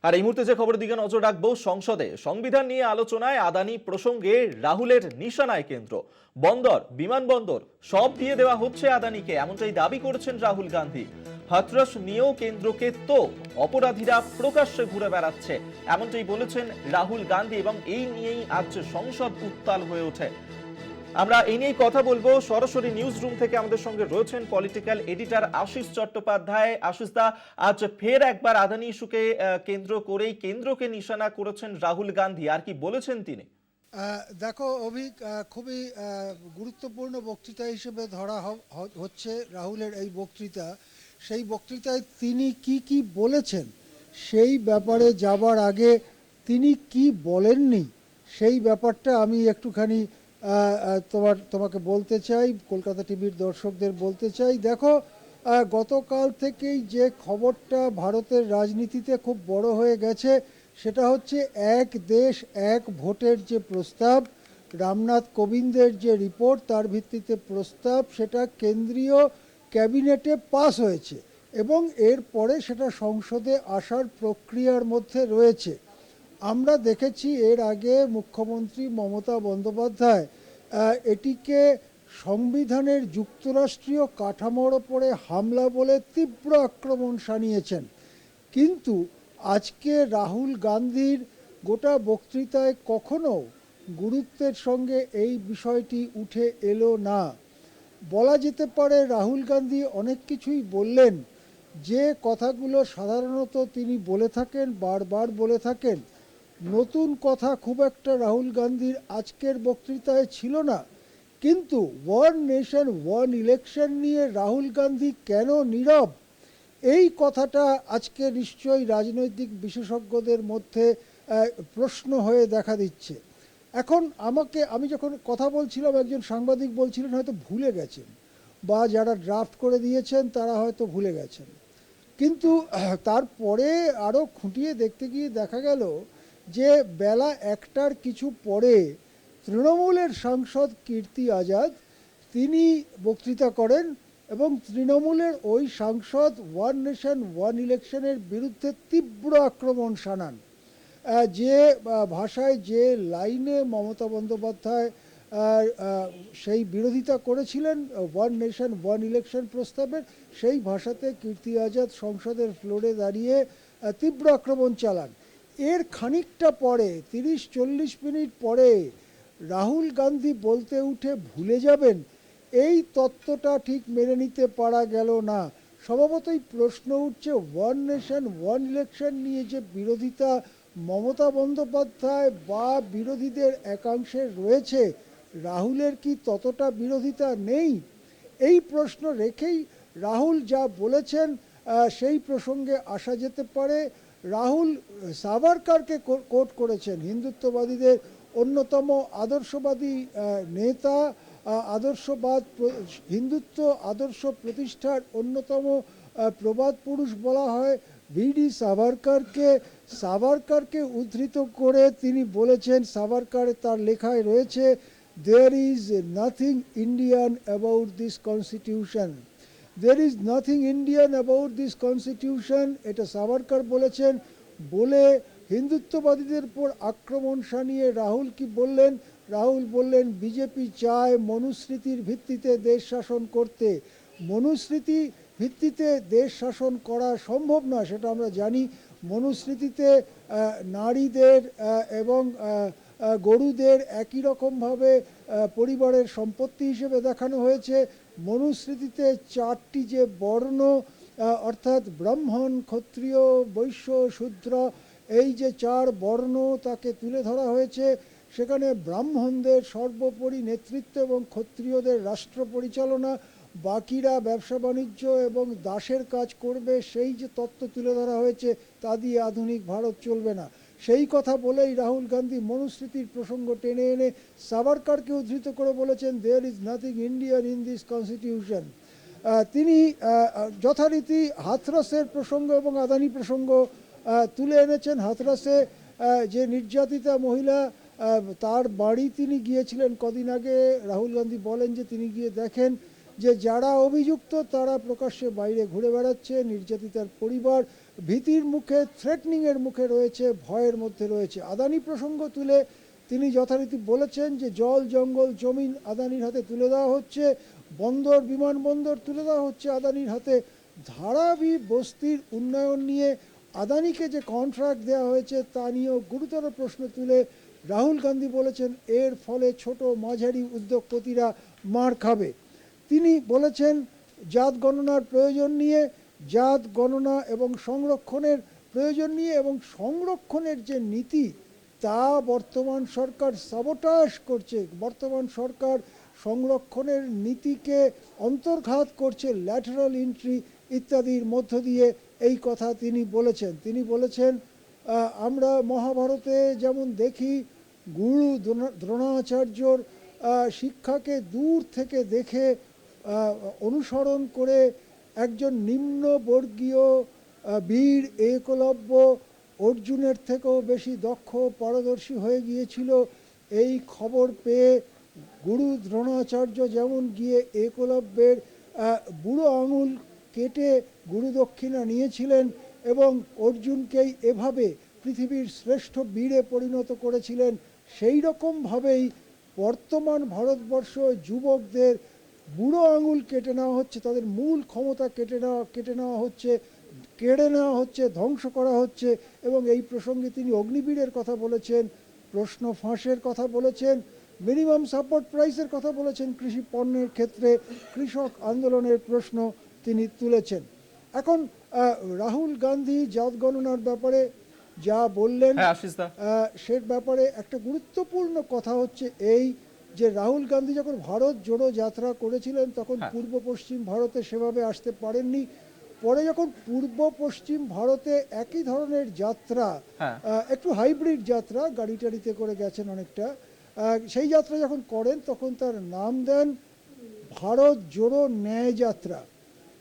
আর এই মুহূর্তে যে খবরের দিকে নজর রাখবো, সংসদে সংবিধান নিয়ে আলোচনায় আদানি প্রসঙ্গে রাহুলের নিশানায় কেন্দ্র। বন্দর, বিমানবন্দর সব দিয়ে দেওয়া হচ্ছে আদানিকে, এমনটাই দাবি করেছেন রাহুল গান্ধী। হাথরস নিয়েও কেন্দ্রকে তো অপরাধীরা প্রকাশ্যে ঘুরে বেড়াচ্ছে, এমনটাই বলেছেন রাহুল গান্ধী, এবং এই নিয়েই আজ সংসদ উত্তাল হয়ে ওঠে। আমরা এই নিয়ে কথা বলবো। সরাসরি নিউজ রুম থেকে আমাদের সঙ্গে রয়েছেন পলিটিক্যাল এডিটর আশিস চট্টোপাধ্যায়। আশিস দা, আজ ফের একবার আদানি ইস্যুকে কেন্দ্র করেই কেন্দ্রকে নিশানা করেছেন রাহুল গান্ধী, আর কি বলেছেন তিনি? দেখো অভিক, খুবই গুরুত্বপূর্ণ বক্তৃতা হিসেবে ধরা হচ্ছে রাহুলের এই বক্তৃতা। সেই বক্তৃতায় তিনি কি কি বলেছেন সেই ব্যাপারে যাবার আগে তিনি কি বলেননি সেই ব্যাপারটা আমি একটুখানি তোমাকে বলতে চাই, কলকাতা টিভির দর্শকদের বলতে চাই। দেখো, গতকাল থেকেই যে খবরটা ভারতের রাজনীতিতে খুব বড় হয়ে গেছে সেটা হচ্ছে এক দেশ এক ভোটের যে প্রস্তাব, রামনাথ কোবিন্দের যে রিপোর্ট তার ভিত্তিতে প্রস্তাব, সেটা কেন্দ্রীয় ক্যাবিনেটে পাস হয়েছে এবং এরপরে সেটা সংসদে আসার প্রক্রিয়ার মধ্যে রয়েছে। আমরা দেখেছি এর আগে মুখ্যমন্ত্রী মমতা বন্দ্যোপাধ্যায় এটিকে সংবিধানের যুক্তরাষ্ট্রীয় কাঠামোর ওপরে হামলা বলে তীব্র আক্রমণ শানিয়েছেন, কিন্তু আজকে রাহুল গান্ধীর গোটা বক্তৃতায় কখনো গুরুত্বের সঙ্গে এই বিষয়টি উঠে এলো না। বলা যেতে পারে রাহুল গান্ধী অনেক কিছুই বললেন যে কথাগুলো সাধারণত তিনি বলে থাকেন, বারবার বলে থাকেন। নতুন কথা খুব একটা রাহুল গান্ধীর আজকের বক্তৃতায় ছিল না, কিন্তু ওয়ান নেশন ওয়ান ইলেকশন নিয়ে রাহুল গান্ধী কেন নীরব, এই কথাটা আজকে নিশ্চয়ই রাজনৈতিক বিশেষজ্ঞদের মধ্যে প্রশ্ন হয়ে দেখা দিচ্ছে। এখন আমি যখন কথা বলছিলাম, একজন সাংবাদিক বলছিলেন হয়তো ভুলে গেছেন, বা যারা ড্রাফট করে দিয়েছেন তারা হয়তো ভুলে গেছেন, কিন্তু তারপরে আরও খুঁটিয়ে দেখতে গিয়ে দেখা গেল যে বেলা 1টার কিছু পরে তৃণমূলের সাংসদ কীর্তি আজাদ তিনি বক্তৃতা করেন এবং তৃণমূলের ওই সাংসদ ওয়ান নেশন ওয়ান ইলেকশনের বিরুদ্ধে তীব্র আক্রমণ শানান। যে ভাষায়, যে লাইনে মমতা বন্দ্যোপাধ্যায় সেই বিরোধিতা করেছিলেন ওয়ান নেশন ওয়ান ইলেকশন প্রস্তাবের, সেই ভাষাতে কীর্তি আজাদ সংসদের ফ্লোরে দাঁড়িয়ে তীব্র আক্রমণ চালান। এর খানিকটা পরে 30-40 মিনিট পরে রাহুল গান্ধী বলতে উঠে ভুলে যাবেন, এই তত্ত্বটা ঠিক মেনে নিতে পারা গেল না। স্বভাবতই প্রশ্ন উঠছে, ওয়ান নেশন ওয়ান ইলেকশন নিয়ে যে বিরোধিতা মমতা বন্দ্যোপাধ্যায় বা বিরোধীদের একাংশের রয়েছে, রাহুলের কি ততটা বিরোধিতা নেই? এই প্রশ্ন রেখেই রাহুল যা বলেছেন সেই প্রসঙ্গে আসা যেতে পারে। রাহুল সাভারকারকে কোট করেছেন, হিন্দুত্ববাদীদের অন্যতম আদর্শবাদী নেতা, আদর্শবাদ হিন্দুত্ব আদর্শ প্রতিষ্ঠার অন্যতম প্রবাদ পুরুষ বলা হয় ভিডি সাভারকারকে উদ্ধৃত করে তিনি বলেছেন, সাভারকারে তার লেখায় রয়েছে, there is nothing Indian about this constitution, there is nothing Indian about this constitution, এটা সাভারকার বলেছেন। বলে হিন্দুত্ববাদীদের উপর আক্রমণ শানিয়ে রাহুল কি বললেন? রাহুল বললেন বিজেপি চায় মনুস্মৃতির ভিত্তিতে দেশ শাসন করতে। মনুস্মৃতি ভিত্তিতে দেশ শাসন করা সম্ভব না, সেটা আমরা জানি। মনুস্মৃতিতে নারীদের এবং গরুদের একই রকমভাবে পরিবারের সম্পত্তি হিসেবে দেখানো হয়েছে। মনুস্মৃতিতে 4টি যে বর্ণ, অর্থাৎ ব্রাহ্মণ, ক্ষত্রিয়, বৈশ্য, শূদ্র, এই যে 4 বর্ণ তাকে তুলে ধরা হয়েছে। সেখানে ব্রাহ্মণদের সর্বোপরি নেতৃত্ব এবং ক্ষত্রিয়দের রাষ্ট্র পরিচালনা, বাকিরা ব্যবসা বাণিজ্য এবং দাসের কাজ করবে, সেই যে তত্ত্ব তুলে ধরা হয়েছে তা দিয়ে আধুনিক ভারত চলবে না। সেই কথা বলেই রাহুল গান্ধী মনুস্মৃতির প্রসঙ্গ টেনে এনে সাভারকারকে উদ্ধৃত করে বলেছেন, there is nothing Indian in this constitution. তিনি যথারীতি হাথরসের প্রসঙ্গ এবং আদানি প্রসঙ্গ তুলে এনেছেন। হাথরসে যে নির্যাতিতা মহিলা, তার বাড়ি তিনি গিয়েছিলেন কদিন আগে। রাহুল গান্ধী বলেন যে তিনি গিয়ে দেখেন যে যারা অভিযুক্ত তারা প্রকাশ্যে বাইরে ঘুরে বেড়াচ্ছে, নির্যাতিতার পরিবার ভীতির মুখে, থ্রেটনিংয়ের মুখে রয়েছে, ভয়ের মধ্যে রয়েছে। আদানি প্রসঙ্গ তুলে তিনি যথারীতি বলেছেন যে জল, জঙ্গল, জমিন আদানির হাতে তুলে দেওয়া হচ্ছে, বন্দর, বিমানবন্দর তুলে দেওয়া হচ্ছে আদানির হাতে। ধারাবি বস্তির উন্নয়ন নিয়ে আদানিকে যে কন্ট্রাক্ট দেওয়া হয়েছে তা নিয়েও গুরুতর প্রশ্ন তুলে রাহুল গান্ধী বলেছেন এর ফলে ছোট মাঝারি উদ্যোগপতিরা মার খাবে। তিনি বলেছেন জাত গণনার প্রয়োজন নিয়ে, জাত গণনা এবং সংরক্ষণের প্রয়োজন নিয়ে, এবং সংরক্ষণের যে নীতি তা বর্তমান সরকার সাবোটাজ করছে। বর্তমান সরকার সংরক্ষণের নীতিকে অন্তর্ঘাত করছে, ল্যাটারাল এন্ট্রি ইত্যাদির মধ্য দিয়ে এই কথা তিনি বলেছেন। তিনি বলেছেন আমরা মহাভারতে যেমন দেখি গুরু দ্রোণাচার্যর শিক্ষাকে দূর থেকে দেখে অনুসরণ করে একজন নিম্নবর্গীয় বীর একলব্য অর্জুনের থেকেও বেশি দক্ষ পারদর্শী হয়ে গিয়েছিল, এই খবর পেয়ে গুরু দ্রোণাচার্য যেমন গিয়ে একলব্যের বুড়ো আঙুল কেটে গুরুদক্ষিণা নিয়েছিলেন এবং অর্জুনকেই এভাবে পৃথিবীর শ্রেষ্ঠ বীরে পরিণত করেছিলেন, সেই রকমভাবেই বর্তমান ভারতবর্ষ যুবকদের বুড়ো আঙুল কেটে নেওয়া হচ্ছে, তাদের মূল ক্ষমতা কেটে নেওয়া হচ্ছে, কেড়ে নেওয়া হচ্ছে, ধ্বংস করা হচ্ছে। এবং এই প্রসঙ্গে তিনি অগ্নিবীরের কথা বলেছেন, প্রশ্ন ফাঁসের কথা বলেছেন, মিনিমাম সাপোর্ট প্রাইসের কথা বলেছেন, কৃষি পণ্যের ক্ষেত্রে কৃষক আন্দোলনের প্রশ্ন তিনি তুলেছেন। এখন রাহুল গান্ধী জাত গণনার ব্যাপারে যা বললেন সে ব্যাপারে একটা গুরুত্বপূর্ণ কথা হচ্ছে এই যে রাহুল গান্ধী যখন ভারত জোড়ো যাত্রা করেছিলেন তখন পূর্ব পশ্চিম ভারতে সেভাবে আসতে পারেননি। পরে যখন পূর্ব পশ্চিম ভারতে একই ধরনের যাত্রা, একটু হাইব্রিড যাত্রা, গাড়ি টাড়িতে করে গেছেন অনেকটা, সেই যাত্রা যখন করেন তখন তার নাম দেন ভারত জোড়ো ন্যায় যাত্রা।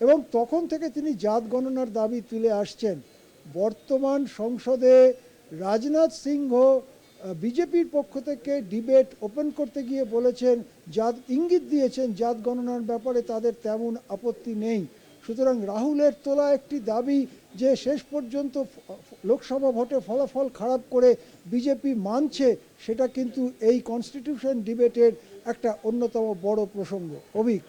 এবং তখন থেকে তিনি জাত গণনার দাবি তুলে আসছেন। বর্তমান সংসদে রাজনাথ সিংহ বিজেপির পক্ষ থেকে ডিবেট ওপেন করতে গিয়ে বলেছেন, ইঙ্গিত দিয়েছেন জাত গণনার ব্যাপারে তাদের তেমন আপত্তি নেই। সুতরাং রাহুলের তোলা একটি দাবি যে শেষ পর্যন্ত লোকসভা ভোটে ফলাফল খারাপ করে বিজেপি মানছে, সেটা কিন্তু এই কনস্টিটিউশন ডিবেটের একটা অন্যতম বড় প্রসঙ্গ। অভিক,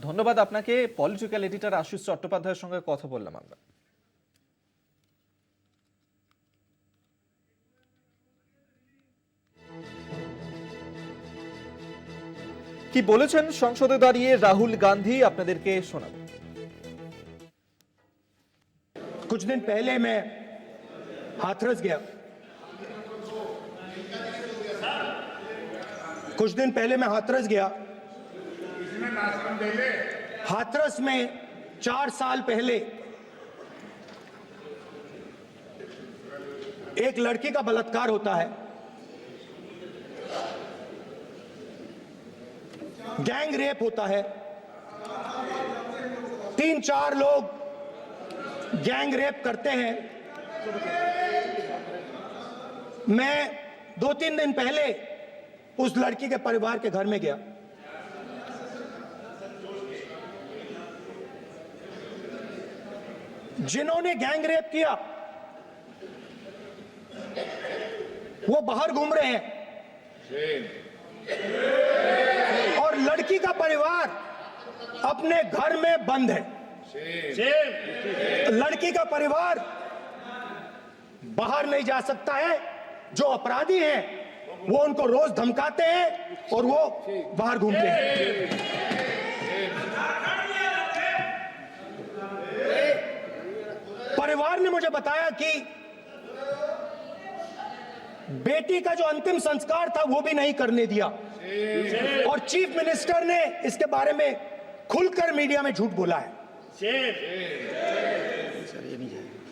ধন্যবাদ আপনাকে। পলিটিক্যাল এডিটর আশিস চট্টোপাধ্যায়ের সঙ্গে কথা বললাম আমরা। কি বলেছেন সংসদে দাঁড়িয়ে রাহুল গান্ধী আপনাদেরকে শোনাব। कुछ दिन पहले मैं हाथरस गया। हाथरस में 4 साल पहले एक लड़की का बलात्कार होता है, गैंग रेप होता है, 3-4 लोग गैंग रेप करते हैं। मैं 2-3 दिन पहले उस लड़की के परिवार के घर में गया। जिन्होंने गैंग रेप किया वो बाहर घूम रहे हैं और लड़की का परिवार अपने घर में बंद है। लड़की का परिवार बाहर नहीं जा सकता है। जो अपराधी हैं वो उनको रोज धमकाते हैं और वो बाहर घूमते हैं। परिवार ने मुझे बताया कि बेटी का जो अंतिम संस्कार था वो भी नहीं करने दिया और चीफ मिनिस्टर ने इसके बारे में खुलकर मीडिया में झूठ बोला है।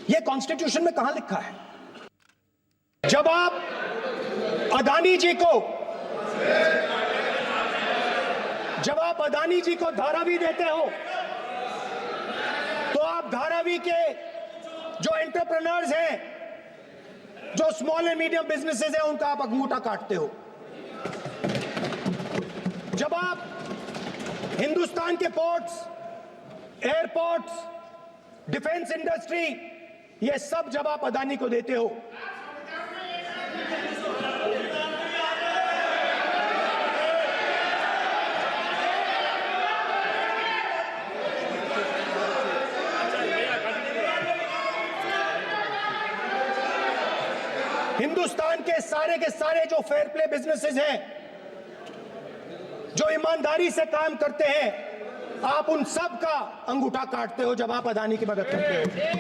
ये कॉन्स्टिट्यूशन में कहां लिखा है? जब आप अदानी जी को धारावी देते हो तो आप धारावी के जो एंटरप्रेन्योर्स हैं, जो स्मॉल एंड मीडियम बिजनेसेस हैं, उनका आप अंगूठा काटते हो। जब आप हिंदुस्तान के पोर्ट्स, एयरपोर्ट्स, डिफेंस इंडस्ट्री ये सब जब आप अदानी को देते हो, हिंदुस्तान के सारे जो फेयर प्ले बिजनेसेस हैं, जो ईमानदारी से काम करते हैं, आप उन सब का अंगूठा काटते हो जब आप अदानी की मदद करते हो।